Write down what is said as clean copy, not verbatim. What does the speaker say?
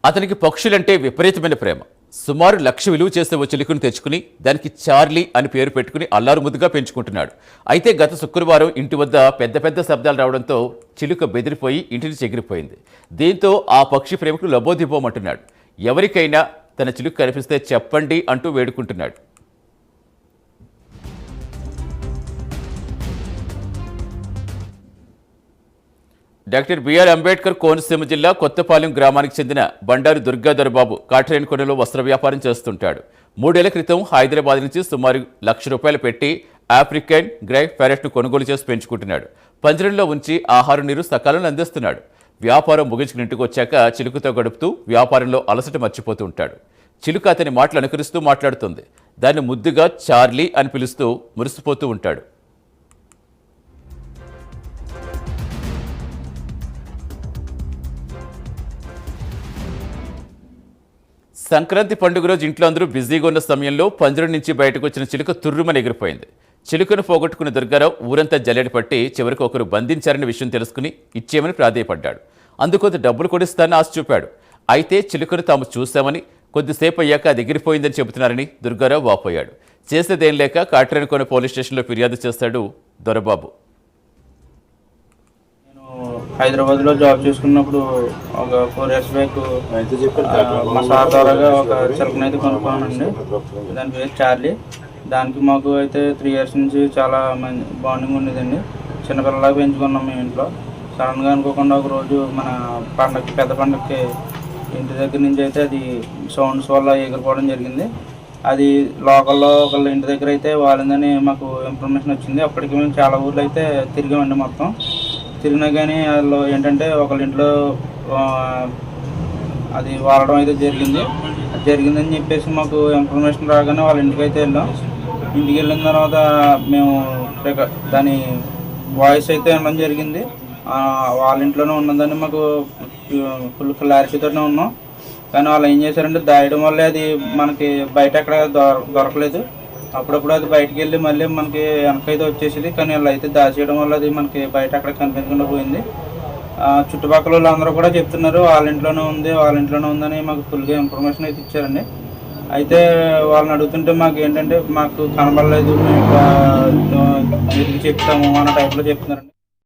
అతనికి పక్షులంటే విపరీతమైన ప్రేమ. సుమారు 1,00,000 విలువ చేసే ఓ చిలుకను తెచ్చుకుని దానికి చార్లీ అని పేరు పెట్టుకుని అల్లారు ముద్దుగా పెంచుకుంటున్నాడు. అయితే గత శుక్రవారం ఇంటి వద్ద పెద్ద పెద్ద శబ్దాలు రావడంతో చిలుక బెదిరిపోయి ఇంటిని చెగిరిపోయింది. దీంతో ఆ పక్షి ప్రేమికులు లబోదిబోమంటున్నాడు. ఎవరికైనా తన చిలుక కనిపిస్తే చెప్పండి అంటూ వేడుకుంటున్నాడు. డాక్టర్ బిఆర్ అంబేద్కర్ కోనసీమ జిల్లా కొత్తపాలెం గ్రామానికి చెందిన బండారు దుర్గాధరబాబు కాట్రేనికొండలో వస్త్ర వ్యాపారం చేస్తుంటాడు. 3 ఏళ్ల క్రితం హైదరాబాద్ నుంచి సుమారు ₹1,00,000 పెట్టి ఆఫ్రికన్ గ్రై ప్యారెట్ను కొనుగోలు చేసి పెంచుకుంటున్నాడు. పంజరంలో ఉంచి ఆహారం నీరు సకాలంలో అందిస్తున్నాడు. వ్యాపారం ముగించుకుని ఇంటికి వచ్చాక చిలుకతో గడుపుతూ వ్యాపారంలో అలసట మర్చిపోతూ ఉంటాడు. చిలుక అతని మాటలు అనుకరిస్తూ మాట్లాడుతుంది. దాన్ని ముద్దుగా చార్లీ అని పిలుస్తూ మురిసిపోతూ ఉంటాడు. సంక్రాంతి పండుగ రోజు ఇంట్లో అందరూ బిజీగా ఉన్న సమయంలో పంజరం నుంచి బయటకు వచ్చిన చిలుక తుర్రుమని ఎగిరిపోయింది. చిలుకను పోగొట్టుకున్న దుర్గారావు ఊరంతా జల్లెడ పట్టి చివరికి ఒకరు బంధించారనే విషయం తెలుసుకుని ఇచ్చేయమని ప్రాధేయపడ్డాడు. అందుకొంత డబ్బులు కొడిస్తానని ఆశ చూపాడు. అయితే చిలుకను తాము చూశామని, కొద్దిసేపు అయ్యాక అది ఎగిరిపోయిందని చెబుతున్నారని దుర్గారావు వాపోయాడు. చేసేదేం లేక కాట్రేనికొండ పోలీస్ స్టేషన్లో ఫిర్యాదు చేశాడు దొరబాబు. హైదరాబాద్లో జాబ్ చేసుకున్నప్పుడు ఒక 4 years బ్యాక్ మా సార్ ద్వారాగా ఒక చిలకనైతే కొనుక్కున్నానండి. దాని పేరు చార్లీ. దానికి మాకు అయితే 3 years నుంచి చాలా మంచి బాండింగ్ ఉండేదండి. చిన్నపిల్లలాగా పెంచుకున్నాం మేము ఇంట్లో. సడన్గా అనుకోకుండా ఒక రోజు మన పండగకి, పెద్ద పండగకి ఇంటి దగ్గర నుంచి అయితే అది సౌండ్స్ వల్ల ఎగిరిపోవడం జరిగింది. అది లోకల్లో ఒకళ్ళ ఇంటి దగ్గర అయితే వాలిందని మాకు ఇన్ఫర్మేషన్ వచ్చింది. అప్పటికి మేము చాలా ఊర్లు అయితే తిరిగామండి. మొత్తం తిరిగినా కానీ వాళ్ళు ఏంటంటే ఒకళ్ళ ఇంట్లో అది వాడడం అయితే జరిగిందని చెప్పేసి మాకు ఇన్ఫర్మేషన్ రాగానే వాళ్ళ ఇంటికి అయితే వెళ్ళాం. ఇంటికి వెళ్ళిన తర్వాత మేము దాని వాయిస్ అయితే వినడం జరిగింది. వాళ్ళ ఇంట్లోనే ఉన్నదని మాకు ఫుల్ క్లారిటీతోనే ఉన్నాం. కానీ వాళ్ళు ఏం చేశారంటే దాయడం వల్లే అది మనకి బయట ఎక్కడ దొరకలేదు. అప్పుడప్పుడు అది బయటికి వెళ్ళి మళ్ళీ మనకి వెనకైతే వచ్చేసింది. కానీ వాళ్ళు అయితే దాచేయడం వల్ల అది మనకి బయట అక్కడ కనిపించకుండా పోయింది. చుట్టుపక్కల వాళ్ళు అందరూ కూడా చెప్తున్నారు వాళ్ళ ఇంట్లోనే ఉందని మాకు ఫుల్గా ఇన్ఫర్మేషన్ అయితే ఇచ్చారండి. అయితే వాళ్ళని అడుగుతుంటే మాకు ఏంటంటే మాకు కనబడలేదు, మేము చెప్తాము అన్న టైప్లో చెప్తున్నారండి.